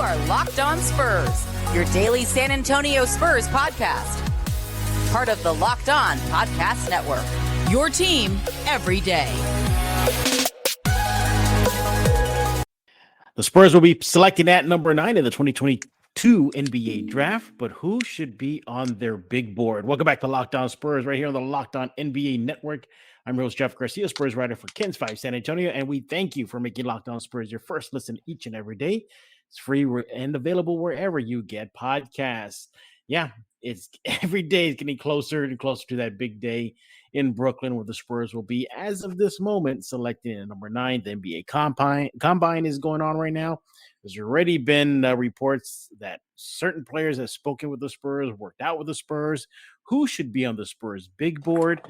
are Locked On Spurs, your daily San Antonio Spurs podcast. Part of the Locked On Podcast Network, your team every day. The Spurs will be selecting at number 9 in the 2022 NBA draft, but who should be on their big board? Welcome back to Locked On Spurs right here on the Locked On NBA Network. I'm your host, Jeff Garcia, Spurs writer for Kens 5 San Antonio, and we thank you for making Locked On Spurs your first listen each and every day. It's free and available wherever you get podcasts. Yeah, it's every day is getting closer and closer to that big day in Brooklyn where the Spurs will be, as of this moment, selecting at number 9. The NBA Combine is going on right now. There's already been reports that certain players have spoken with the Spurs, worked out with the Spurs. Who should be on the Spurs big board?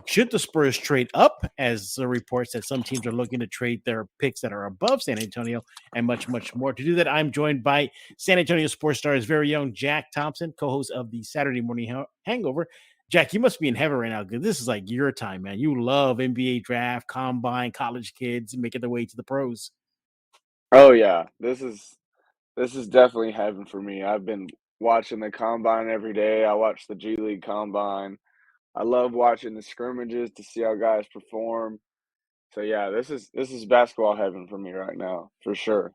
Should the Spurs trade up, as the reports that some teams are looking to trade their picks that are above San Antonio, and much, much more. To do that, I'm joined by San Antonio Sports Star's very own Jack Thompson, co-host of the Saturday Morning Hangover. Jack, you must be in heaven right now because this is like your time, man. You love NBA draft, combine, college kids making their way to the pros. Oh yeah, this is definitely heaven for me. I've been watching the combine every day. I watch the G League combine. I love watching the scrimmages to see how guys perform. So yeah, this is basketball heaven for me right now, for sure.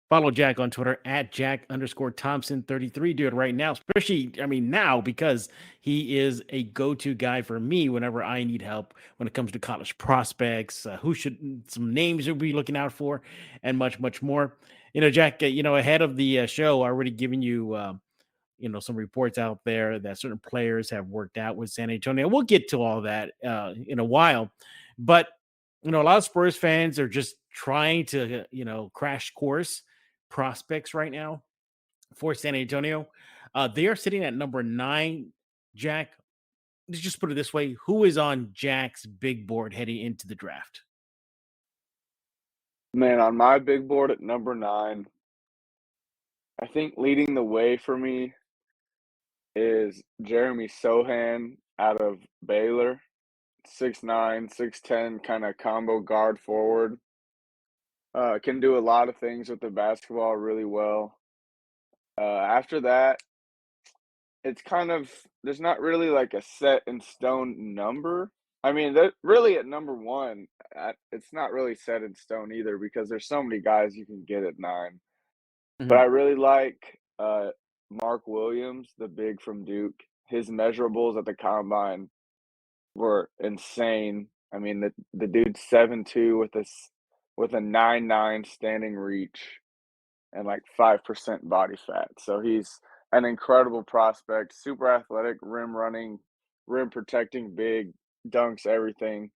Follow Jack on Twitter at Jack_Thompson33. Do it right now, especially, now, because he is a go-to guy for me whenever I need help when it comes to college prospects, some names you'll be looking out for, and much, much more. Jack, ahead of the show, I already given you, some reports out there that certain players have worked out with San Antonio. We'll get to all that in a while. But, a lot of Spurs fans are just trying to, crash course prospects right now for San Antonio. They are sitting at number 9. Jack, let's just put it this way. Who is on Jack's big board heading into the draft? Man, on my big board at number 9, I think leading the way for me is Jeremy Sohan out of Baylor. 6'9", 6'10", kind of combo guard forward. Can do a lot of things with the basketball really well. After that, it's kind of there's not really like a set in stone number. I mean, really at number 1, it's not really set in stone either because there's so many guys you can get at 9. Mm-hmm. But I really like Mark Williams, the big from Duke. His measurables at the combine were insane. I mean, the dude's 7'2" with a 9'9" standing reach and like 5% body fat. So he's an incredible prospect, super athletic, rim running, rim protecting, big, dunks everything.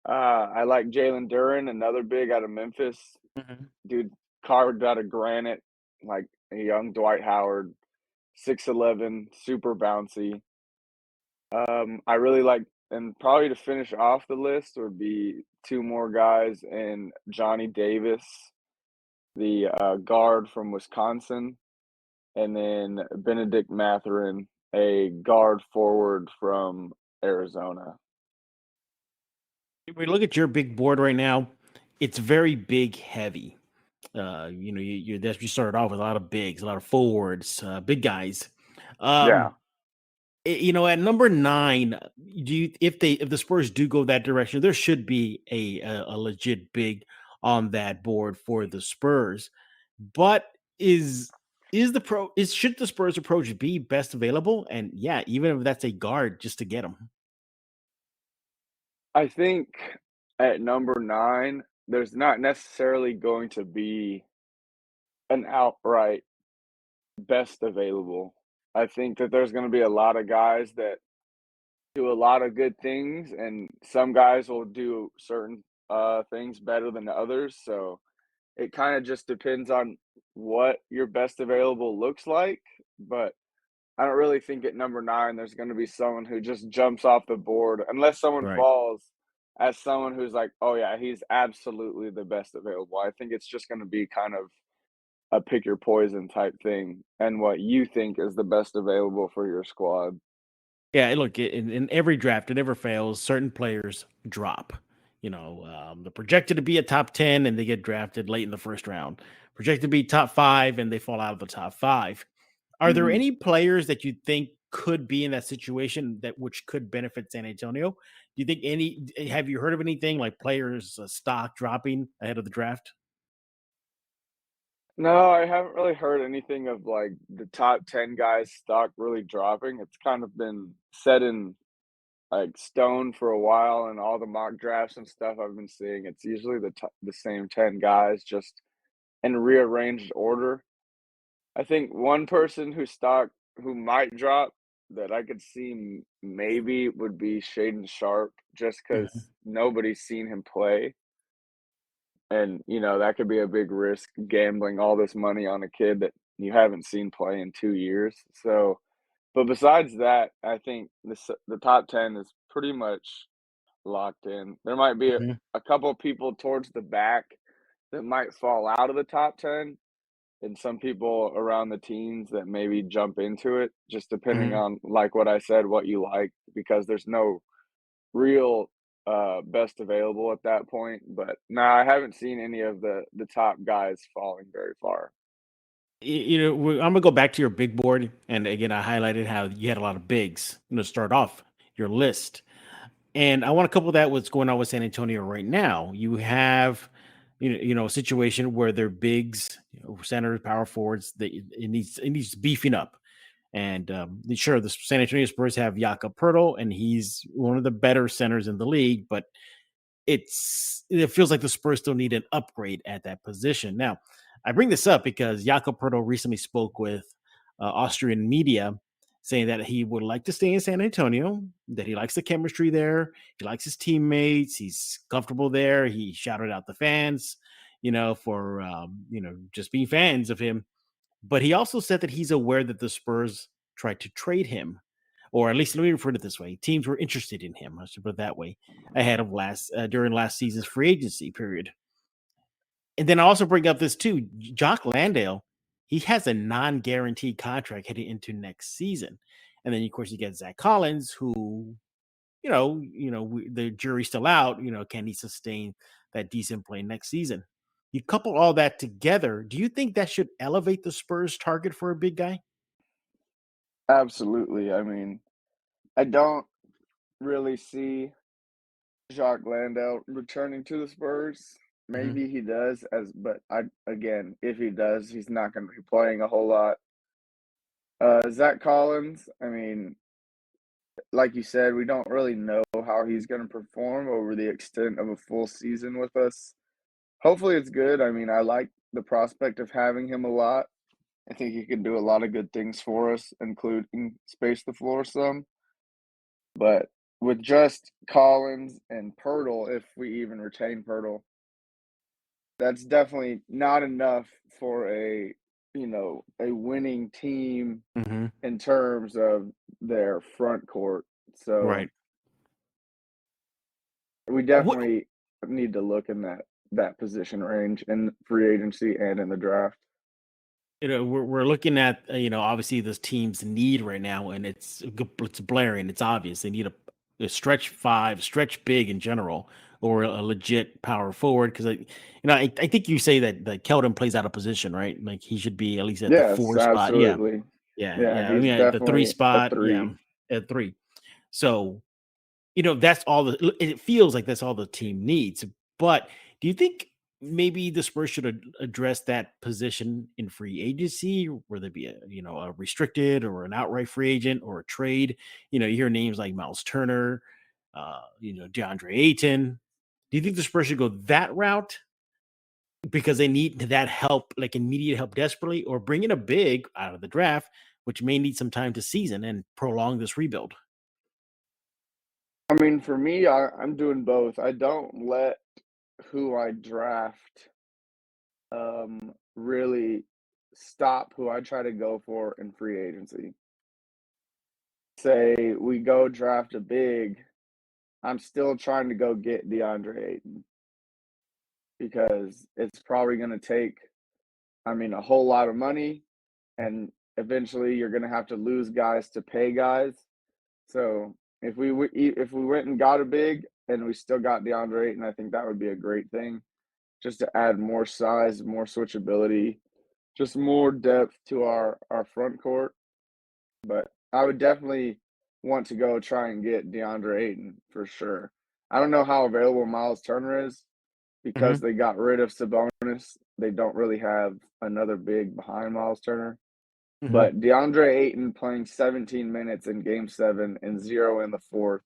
I like Jalen Duren, another big out of Memphis. Mm-hmm. Dude carved out of granite, like a young Dwight Howard, 6'11", super bouncy. I really like, and probably to finish off the list would be 2 more guys in Johnny Davis, the guard from Wisconsin, and then Benedict Mathurin, a guard forward from Arizona. If we look at your big board right now, it's very big heavy. You started off with a lot of bigs, a lot of forwards, big guys. Yeah. At number 9, if the Spurs do go that direction, there should be a legit big on that board for the Spurs. But should the Spurs approach be best available? And yeah, even if that's a guard, just to get them. I think at number 9, there's not necessarily going to be an outright best available. I think that there's going to be a lot of guys that do a lot of good things, and some guys will do certain things better than others. So it kind of just depends on what your best available looks like. But I don't really think at number 9 there's going to be someone who just jumps off the board unless someone Right. falls as someone who's like, oh yeah, he's absolutely the best available. I think it's just going to be kind of a pick your poison type thing and what you think is the best available for your squad. Yeah, look, in every draft, it never fails. Certain players drop. They're projected to be a top 10 and they get drafted late in the first round. Projected to be top 5 and they fall out of the top 5. Are there Mhm. any players that you think could be in that situation that which could benefit San Antonio? Do you think have you heard of anything like players stock dropping ahead of the draft? No, I haven't really heard anything of, like, the top 10 guys' stock really dropping. It's kind of been set in, like, stone for a while, and all the mock drafts and stuff I've been seeing, it's usually the same 10 guys, just in rearranged order. I think one person who might drop that I could see maybe would be Shaden Sharp, just Mhm. because nobody's seen him play. And, that could be a big risk gambling all this money on a kid that you haven't seen play in 2 years. So, but besides that, I think the top 10 is pretty much locked in. There might be Mhm. a couple people towards the back that might fall out of the top 10, and some people around the teens that maybe jump into it, just depending Mhm. on, like what I said, what you like, because there's no real best available at that point. But no, I haven't seen any of the top guys falling very far. I'm gonna go back to your big board, and again, I highlighted how you had a lot of bigs. Start off your list, and I want to couple that with what's going on with San Antonio right now. You have, a situation where their bigs, centers, power forwards, that it needs beefing up. And sure, the San Antonio Spurs have Jakob Pertl, and he's one of the better centers in the league, but it feels like the Spurs still need an upgrade at that position. Now, I bring this up because Jakob Pertl recently spoke with Austrian media saying that he would like to stay in San Antonio, that he likes the chemistry there, he likes his teammates, he's comfortable there. He shouted out the fans, for just being fans of him. But he also said that he's aware that the Spurs tried to trade him, or at least let me refer to it this way: teams were interested in him. I should put it that way ahead of during last season's free agency period. And then I also bring up this too: Jock Landale. He has a non-guaranteed contract heading into next season, and then of course you get Zach Collins, who the jury's still out. Can he sustain that decent play next season? You couple all that together. Do you think that should elevate the Spurs' target for a big guy? Absolutely. I mean, I don't really see Jacques Landale returning to the Spurs. Mhm. Maybe he does, but again, if he does, he's not going to be playing a whole lot. Zach Collins, I mean, like you said, we don't really know how he's going to perform over the extent of a full season with us. Hopefully, it's good. I mean, I like the prospect of having him a lot. I think he can do a lot of good things for us, including space the floor some. But with just Collins and Pirtle, if we even retain Pirtle, that's definitely not enough for a winning team Mhm. in terms of their front court. So Right. we What definitely need to look in that position range in free agency and in the draft. we're looking at obviously this team's need right now, and it's blaring. It's obvious they need a stretch five, stretch big in general, or a legit power forward. Because I think you say that Keldon plays out of position, right? Like he should be at least at the Yes, four spot. Yeah, absolutely. yeah, Yeah, yeah. I he's mean, at the three definitely a spot, yeah, 3. at three. So that's all it feels like that's all the team needs. But do you think maybe the Spurs should address that position in free agency, whether it be a restricted or an outright free agent or a trade? You hear names like Miles Turner, DeAndre Ayton. Do you think the Spurs should go that route because they need that help, like immediate help desperately, or bring in a big out of the draft, which may need some time to season and prolong this rebuild? I mean, for me, I'm doing both. I don't let who I draft really stop who I try to go for in free agency. Say we go draft a big, I'm still trying to go get DeAndre Ayton because it's probably going to take, I mean, a whole lot of money, and eventually you're going to have to lose guys to pay guys. So if we went and got a big and we still got DeAndre Ayton, I think that would be a great thing, just to add more size, more switchability, just more depth to our front court. But I would definitely want to go try and get DeAndre Ayton for sure. I don't know how available Miles Turner is because Mhm. they got rid of Sabonis. They don't really have another big behind Miles Turner. Mhm. But DeAndre Ayton playing 17 minutes in Game 7 and 0 in the fourth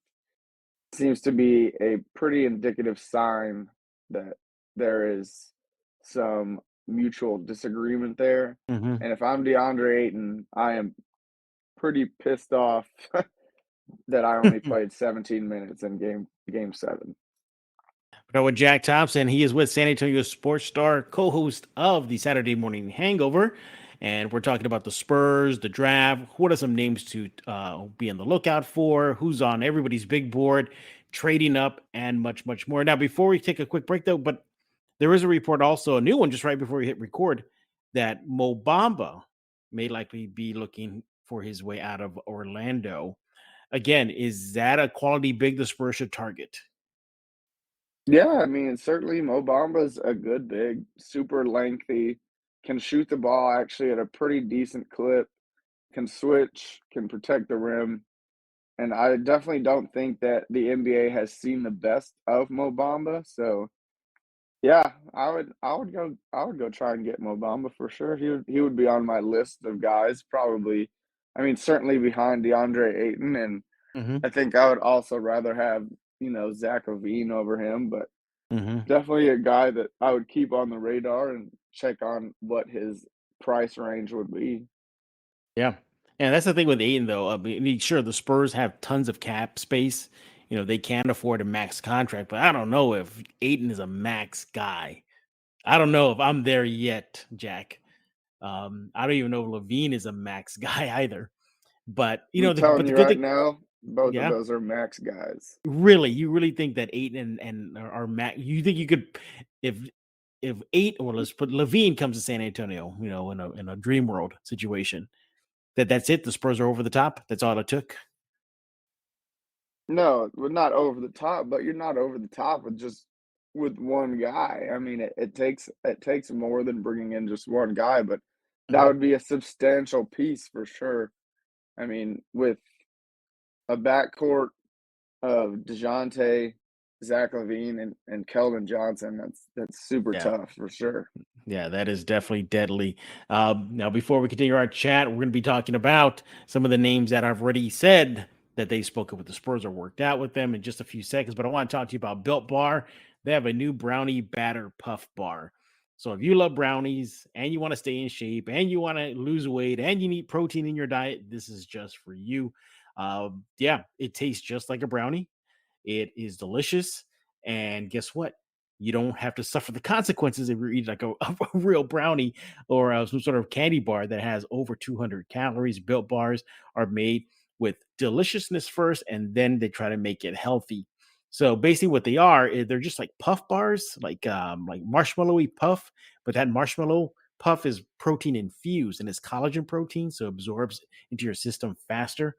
seems to be a pretty indicative sign that there is some mutual disagreement there. Mhm. And if I'm DeAndre Ayton, I am pretty pissed off that I only played 17 minutes in game 7. But with Jack Thompson, he is with San Antonio Sports Star, co-host of the Saturday Morning Hangover, and we're talking about the Spurs, the draft. What are some names to be on the lookout for? Who's on everybody's big board, trading up, and much, much more. Now, before we take a quick break, though, but there is a report, also a new one, just right before we hit record, that Mo Bamba may likely be looking for his way out of Orlando. Again, is that a quality big the Spurs should target? Yeah, I mean, certainly Mo Bamba's a good big, super lengthy, can shoot the ball actually at a pretty decent clip, can switch, can protect the rim. And I definitely don't think that the NBA has seen the best of Mo Bamba. So yeah, I would go try and get Mo Bamba for sure. He would be on my list of guys, probably. I mean, certainly behind DeAndre Ayton, and Mm-hmm. I think I would also rather have, Zach LaVine over him, but Mm-hmm. definitely a guy that I would keep on the radar and check on what his price range would be. Yeah. And that's the thing with Aiden, though. I mean, sure, the Spurs have tons of cap space. They can afford a max contract, but I don't know if Aiden is a max guy. I don't know if I'm there yet, Jack. I don't even know if Levine is a max guy either. But I'm but telling the you good right thing, now, both of yeah, those are max guys. really, you really think that Aiden and are max? You think you could, if eight, or let's put Levine comes to San Antonio, in a dream world situation, that's it. The Spurs are over the top. That's all it took. No, we're not over the top, but you're not over the top with one guy. I mean, it takes more than bringing in just one guy, but that Mhm. would be a substantial piece for sure. I mean, with a backcourt of DeJounte, Zach LaVine, and Keldon Johnson, that's super Yeah. tough for sure. Yeah, that is definitely deadly. Now, before we continue our chat, we're going to be talking about some of the names that I've already said that they've spoken with the Spurs or worked out with them in just a few seconds. But I want to talk to you about Built Bar. They have a new brownie batter puff bar. So if you love brownies and you want to stay in shape and you want to lose weight and you need protein in your diet, this is just for you. Yeah, it tastes just like a brownie. It is delicious. And guess what? You don't have to suffer the consequences if you eat like a real brownie or some sort of candy bar that has over 200 calories. Built bars are made with deliciousness first, and then they try to make it healthy. So basically, what they are is they're just like puff bars, like marshmallowy puff, but that marshmallow puff is protein infused and it's collagen protein, so it absorbs into your system faster.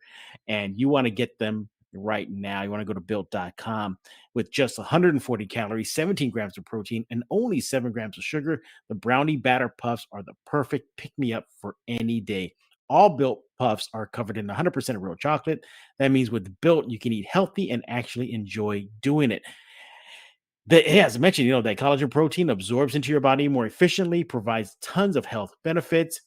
And you want to get them right now. You want to go to built.com with just 140 calories, 17 grams of protein, and only 7 grams of sugar. The brownie batter puffs are the perfect pick me up for any day. All Built puffs are covered in 100% real chocolate. That means with Built, you can eat healthy and actually enjoy doing it. As I mentioned, that collagen protein absorbs into your body more efficiently, provides tons of health benefits,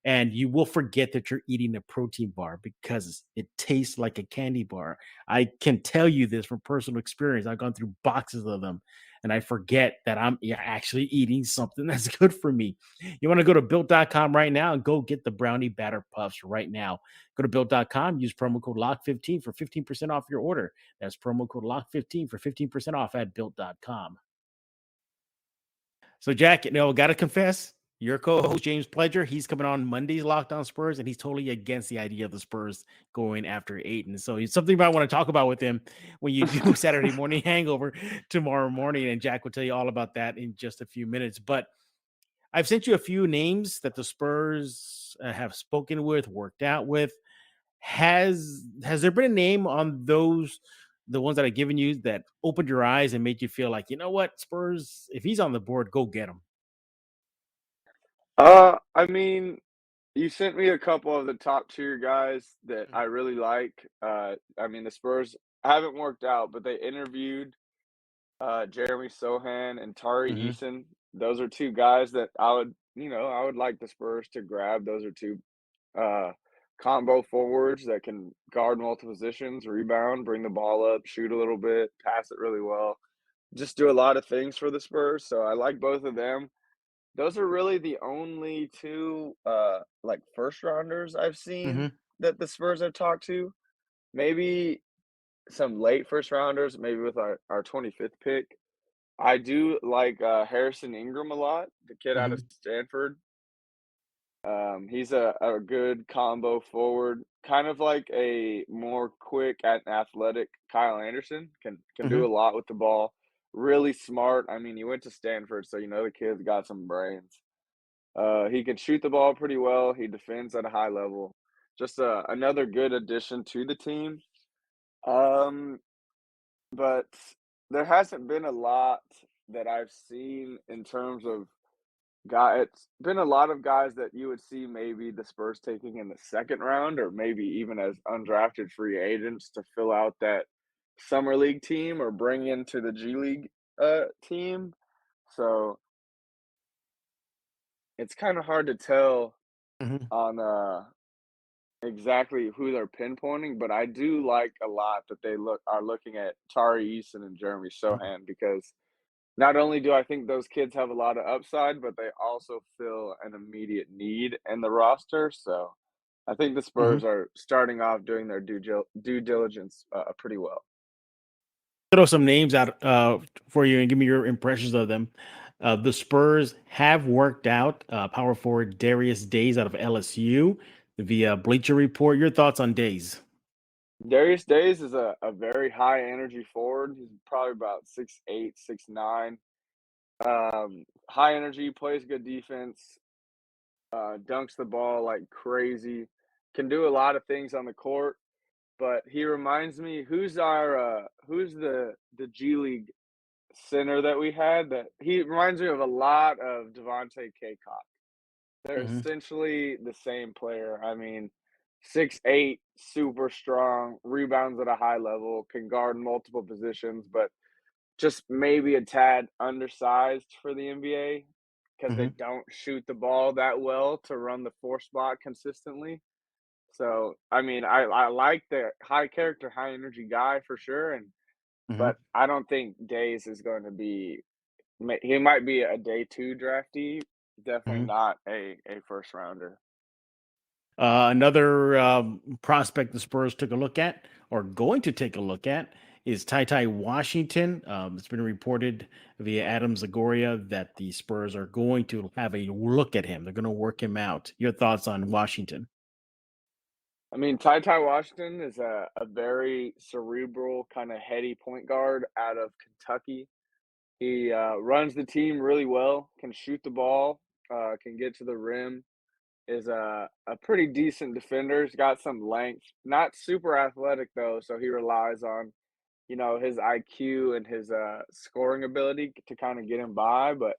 and you will forget that you're eating a protein bar because it tastes like a candy bar. I can tell you this from personal experience. I've gone through boxes of them, and I forget that I'm actually eating something that's good for me. You want to go to built.com right now and go get the brownie batter puffs right now. Go to built.com, use promo code LOCK15 for 15% off your order. That's promo code LOCK15 for 15% off at built.com. So, Jack, got to confess, your co-host James Pledger, he's coming on Monday's Locked On Spurs, and he's totally against the idea of the Spurs going after Ayton. So it's something I want to talk about with him when you do Saturday morning hangover tomorrow morning, and Jack will tell you all about that in just a few minutes. But I've sent you a few names that the Spurs have spoken with, worked out with. Has there been a name on those the ones that I've given you that opened your eyes and made you feel like, you know what, Spurs, if he's on the board, go get him. I mean, you sent me a couple of the top tier guys that I really like. I mean, the Spurs haven't worked out, but they interviewed Jeremy Sohan and Tari Mm-hmm. Eason. Those are two guys that I would like the Spurs to grab. Those are two uh, combo forwards that can guard multiple positions, rebound, bring the ball up, shoot a little bit, pass it really well. Just do a lot of things for the Spurs. So I like both of them. Those are really the only two like first rounders I've seen Mm-hmm. that the Spurs have talked to. Maybe some late first rounders, maybe with our 25th pick. I do like Harrison Ingram a lot, the kid out of Mm-hmm. Stanford. He's a good combo forward, kind of like a more quick and athletic Kyle Anderson. Can do Mm-hmm. a lot with the ball. Really smart. I mean, he went to Stanford, so the kid's got some brains. He can shoot the ball pretty well. He defends at a high level. Just another good addition to the team. Um, but there hasn't been a lot that I've seen in terms of guy. It's been a lot of guys that you would see maybe the Spurs taking in the second round, or maybe even as undrafted free agents to fill out that summer league team or bring into the G League team. So it's kind of hard to tell Mm-hmm. on exactly who they're pinpointing, but I do like a lot that they are looking at Tari Eason and Jeremy Sohan because not only do I think those kids have a lot of upside, but they also fill an immediate need in the roster. So I think the Mm-hmm. Spurs are starting off doing their due diligence pretty well. Throw some names out for you and give me your impressions of them. The Spurs have worked out power forward Darius Days out of LSU via Bleacher Report. Your thoughts on Days? Darius Days is a very high energy forward. He's probably about 6'8", 6'9". High energy, plays good defense, dunks the ball like crazy, can do a lot of things on the court. But he reminds me, who's the G League center that we had, that he reminds me of a lot of DeJounte Kaycock. They're Mm-hmm. essentially the same player. I mean, 6'8", super strong, rebounds at a high level, can guard multiple positions, but just maybe a tad undersized for the NBA because they Mm-hmm. don't shoot the ball that well to run the four spot consistently. So, I mean, I like the high character, high energy guy for sure, Mm-hmm. but I don't think Days is going to be. He might be a day two draftee, definitely Mm-hmm. not a first rounder. Another prospect the Spurs took a look at, or going to take a look at, is Tai Tai Washington. It's been reported via Adam Zagoria that the Spurs are going to have a look at him. They're going to work him out. Your thoughts on Washington? I mean, Tai Tai Washington is a very cerebral, kind of heady point guard out of Kentucky. He runs the team really well, can shoot the ball, can get to the rim, is a pretty decent defender. He's got some length, not super athletic though, so he relies on his IQ and his scoring ability to kind of get him by. But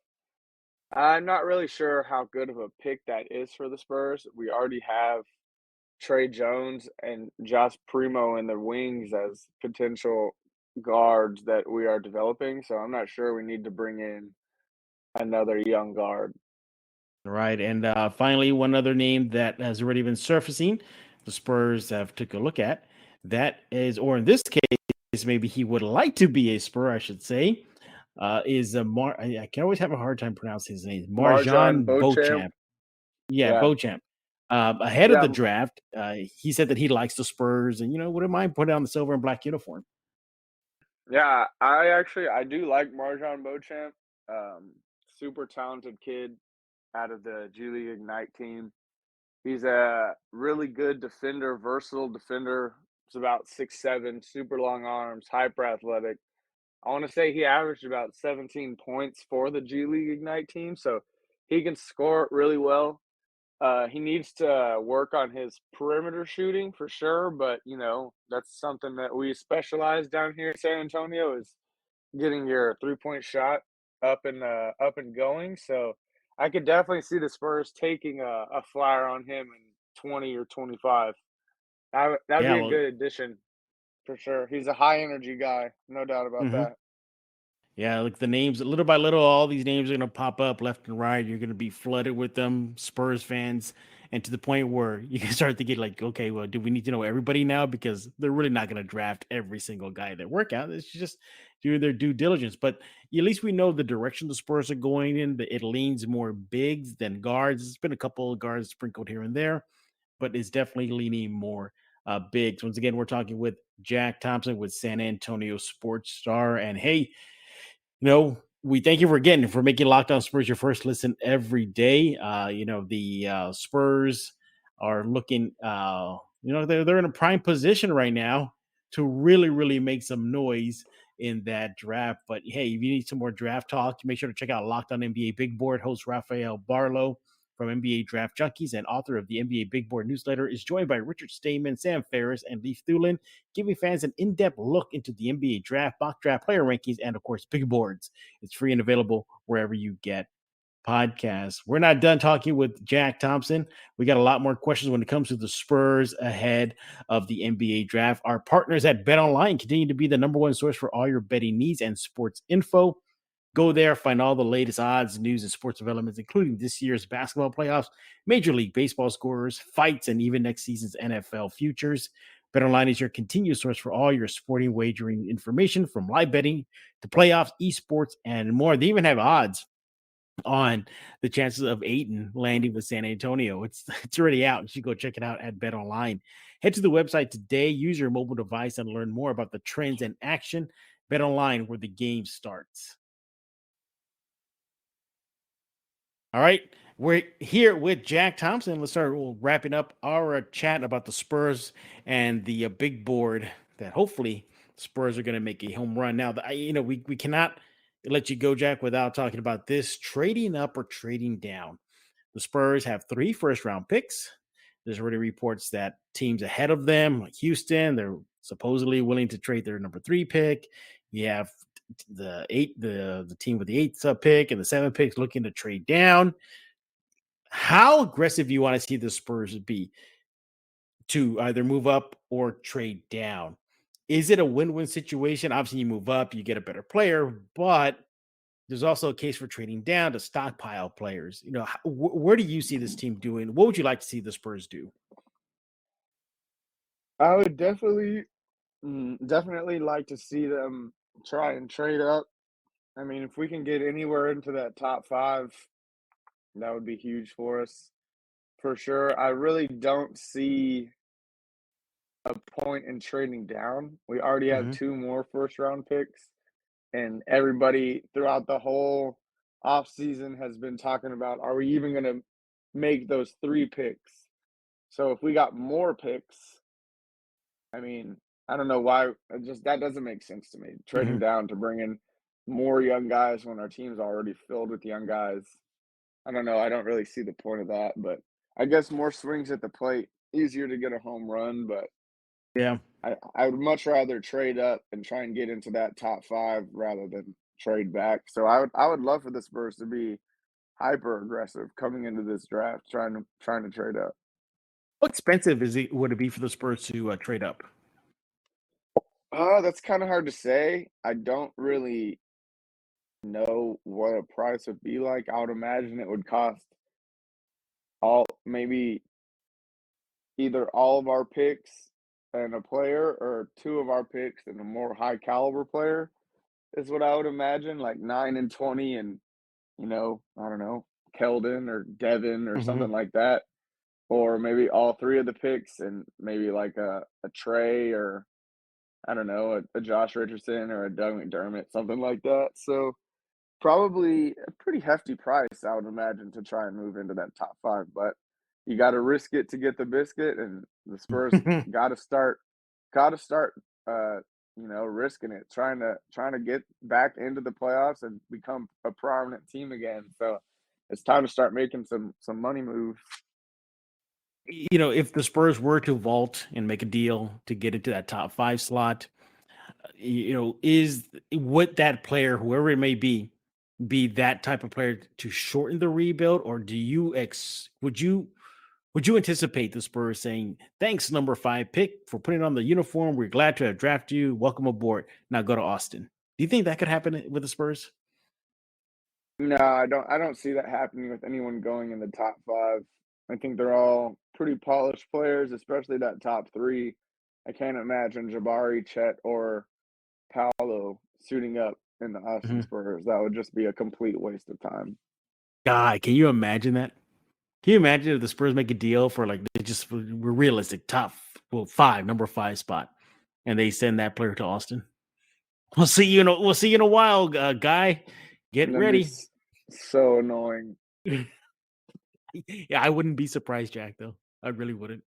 I'm not really sure how good of a pick that is for the Spurs. We already have Trey Jones and Josh Primo in the wings as potential guards that we are developing. So I'm not sure we need to bring in another young guard. Right. And finally, one other name that has already been surfacing, the Spurs have took a look at. That is, or in this case, maybe he would like to be a Spur, I should say, is I can always have a hard time pronouncing his name. Marjan Marjan Beauchamp, Beauchamp. Yeah, yeah, Beauchamp. Ahead of yeah, the draft, he said that he likes the Spurs and, wouldn't mind putting on the silver and black uniform. yeah. I do like Marjan Beauchamp. Um, Super talented kid out of the G League Ignite team. He's a really good defender, versatile defender. He's about 6'7", super long arms, hyper athletic. I want to say he averaged about 17 points for the G League Ignite team, so he can score really well. He needs to work on his perimeter shooting for sure, but, that's something that we specialize down here in San Antonio is getting your three-point shot up and going, so I could definitely see the Spurs taking a flyer on him in 20 or 25. That'd Yeah, be a well, good addition for sure. He's a high energy guy, no doubt about mhm. that. Yeah, like the names, little by little, all these names are going to pop up left and right. You're going to be flooded with them, Spurs fans, and to the point where you can start to get like, okay, well, do we need to know everybody now? Because they're really not going to draft every single guy that work out. It's just do their due diligence. But at least we know the direction the Spurs are going in. That it leans more bigs than guards. It's been a couple of guards sprinkled here and there, but it's definitely leaning more bigs. Once again, we're talking with Jack Thompson with San Antonio Sports Star, and hey, we thank you for making Locked On Spurs your first listen every day. The Spurs are looking, they're in a prime position right now to really, really make some noise in that draft. But hey, if you need some more draft talk, make sure to check out Locked On NBA Big Board. Host Rafael Barlow from NBA Draft Junkies and author of the NBA Big Board newsletter is joined by Richard Stayman, Sam Ferris, and Leif Thulin, giving fans an in-depth look into the NBA draft, mock draft player rankings, and of course, big boards. It's free and available wherever you get podcasts. We're not done talking with Jack Thompson. We got a lot more questions when it comes to the Spurs ahead of the NBA draft. Our partners at BetOnline continue to be the number one source for all your betting needs and sports info. Go there, find all the latest odds, news, and sports developments, including this year's basketball playoffs, Major League Baseball scores, fights, and even next season's NFL futures. BetOnline is your continued source for all your sporting wagering information, from live betting to playoffs, esports, and more. They even have odds on the chances of Aiton landing with San Antonio. It's already out. You should go check it out at BetOnline. Head to the website today. Use your mobile device and learn more about the trends and action. BetOnline, where the game starts. All right. We're here with Jack Thompson. Let's start wrapping up our chat about the Spurs and the big board that hopefully Spurs are going to make a home run. Now, we cannot let you go, Jack, without talking about this trading up or trading down. The Spurs have 3 first-round picks. There's already reports that teams ahead of them, like Houston, they're supposedly willing to trade their number 3 pick. You have the team with the 8th pick and the 7th picks looking to trade down. How aggressive do you want to see the Spurs be to either move up or trade down? Is it a win-win situation? Obviously, you move up, you get a better player, but there's also a case for trading down to stockpile players. Where do you see this team doing? What would you like to see the Spurs do? I would definitely like to see them try and trade up. I mean, if we can get anywhere into that top 5, that would be huge for us for sure. I really don't see a point in trading down. We already have Hmm. 2 more first round picks, and everybody throughout the whole offseason has been talking about, are we even going to make those 3 picks? So if we got more picks, I mean, I don't know why. That doesn't make sense to me. Hmm. Trading down to bring in more young guys when our team's already filled with young guys. I don't know. I don't really see the point of that, but I guess more swings at the plate, easier to get a home run. But Yeah. I would much rather trade up and try and get into that top 5 rather than trade back. So I would love for the Spurs to be hyper aggressive coming into this draft, trying to trade up. How expensive would it be for the Spurs to trade up? That's kind of hard to say. I don't really know what a price would be like. I would imagine it would cost all maybe either all of our picks and a player, or 2 of our picks and a more high caliber player is what I would imagine, like 9 and 20 and, I don't know, Keldon or Devin or Hmm. something like that. Or maybe all 3 of the picks and maybe like a Trey, or I don't know, a Josh Richardson or a Doug McDermott, something like that. So probably a pretty hefty price, I would imagine, to try and move into that top 5, but you gotta risk it to get the biscuit, and the Spurs gotta start, uh, risking it, trying to get back into the playoffs and become a prominent team again. So it's time to start making some money moves. if the Spurs were to vault and make a deal to get into that top 5 slot, would that player, whoever it may be that type of player to shorten the rebuild, or would you anticipate the Spurs saying, "Thanks, number 5 pick, for putting on the uniform. We're glad to have drafted you. Welcome aboard. Now go to Austin." Do you think that could happen with the Spurs? No, I don't see that happening with anyone going in the top 5. I think they're all pretty polished players, especially that top 3. I can't imagine Jabari, Chet, or Paolo suiting up in the Austin Mhm. Spurs. That would just be a complete waste of time. God, can you imagine that? Can you imagine if the Spurs make a deal for like they just we're realistic top 5, number 5 spot, and they send that player to Austin? We'll see you in a while, guy. Get And that'd be ready. so annoying. Yeah, I wouldn't be surprised, Jack. Though I really wouldn't.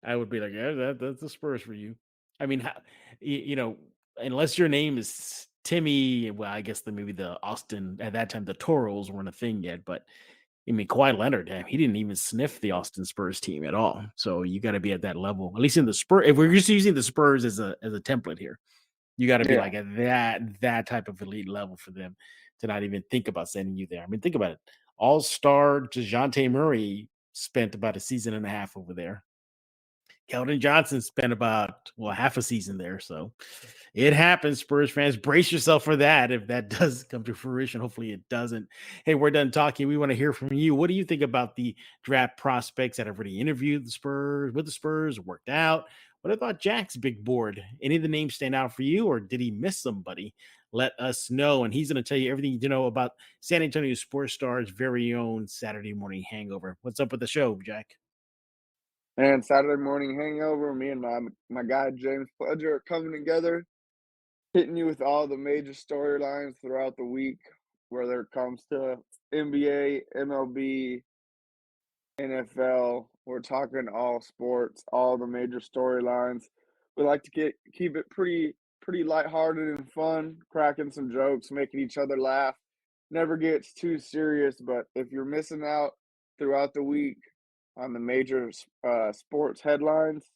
I would be like, yeah, that's the Spurs for you. I mean, unless your name is Timmy, well, I guess maybe the Austin at that time the Toros weren't a thing yet. But I mean, Kawhi Leonard, damn, he didn't even sniff the Austin Spurs team at all. So you got to be at that level, at least in the Spurs. If we're just using the Spurs as a template here, you got to be Yeah. like at that type of elite level for them to not even think about sending you there. I mean, think about it. All-star DeJounte Murray spent about a season and a half over there. Keldon Johnson spent about half a season there. So it happens, Spurs fans. Brace yourself for that if that does come to fruition. Hopefully it doesn't. Hey, we're done talking. We want to hear from you. What do you think about the draft prospects that have already interviewed the Spurs, worked out? What about Jack's big board? Any of the names stand out for you, or did he miss somebody? Let us know. And he's going to tell you everything you know about San Antonio Sports Star's very own Saturday morning hangover. What's up with the show, Jack? And Saturday morning hangover, me and my guy James Pledger are coming together, hitting you with all the major storylines throughout the week, whether it comes to NBA, MLB, NFL. We're talking all sports, all the major storylines. We like to keep it pretty lighthearted and fun, cracking some jokes, making each other laugh. Never gets too serious, but if you're missing out throughout the week on the major sports headlines,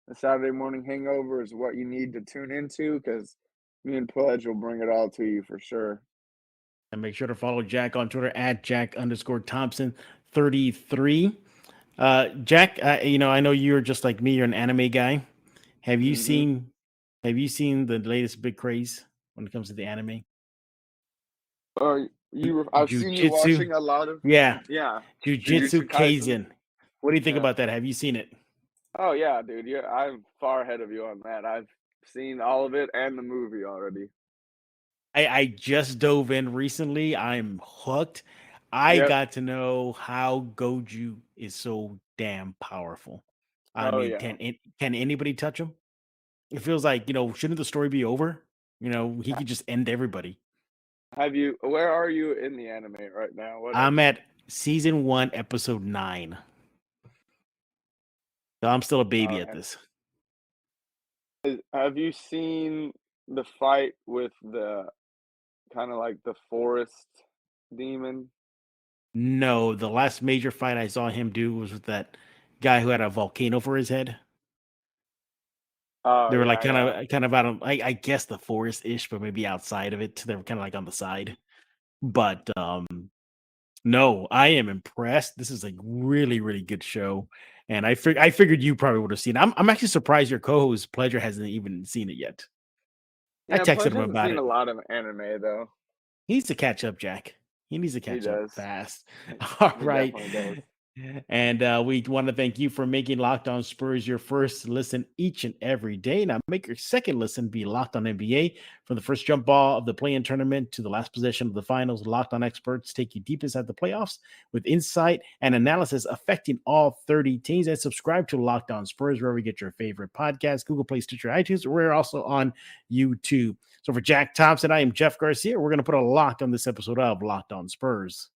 the Saturday morning hangover is what you need to tune into because me and Pledge will bring it all to you for sure. And make sure to follow Jack on Twitter at Jack_Thompson33. Jack, I know you're just like me. You're an anime guy. Have you hmm seen the latest big craze when it comes to the anime? I've seen you Jujutsu? watching a lot of Yeah, yeah, Jujutsu Jujutsu Kaisen. Kaisen. What do you think Yeah. about that? Have you seen it? Oh yeah, dude. Yeah, I'm far ahead of you on that. I've seen all of it and the movie already. I just dove in recently. I'm hooked. I Yep. got to know how Goju is so damn powerful. I Oh mean, yeah. can anybody touch him? It feels like, shouldn't the story be over? He could just end everybody. Where are you in the anime right now? What I'm episode? at season 1, episode 9. So I'm still a Oh baby at man. this. Have you seen the fight with the kind of like the forest demon? No, the last major fight I saw him do was with that guy who had a volcano for his head. Oh They were like yeah, yeah. kind of out of I guess the forest ish, but maybe outside of it. They were kind of like on the side. But no, I am impressed. This is a really, really good show. And I figured you probably would have seen it. I'm actually surprised your co-host Pleasure hasn't even seen it yet. I Yeah, texted Pudge him hasn't about seen it. a lot of anime though. He needs to catch up, Jack. He needs to He catch up does. fast. All He right. definitely does. And we want to thank you for making Locked On Spurs your first listen each and every day. Now, make your second listen be Locked On NBA. From the first jump ball of the play-in tournament to the last possession of the finals, Locked On experts take you deep inside the playoffs with insight and analysis affecting all 30 teams. And subscribe to Locked On Spurs wherever you get your favorite podcasts, Google Play, Stitcher, iTunes. We're also on YouTube. So for Jack Thompson, I am Jeff Garcia. We're going to put a lock on this episode of Locked On Spurs.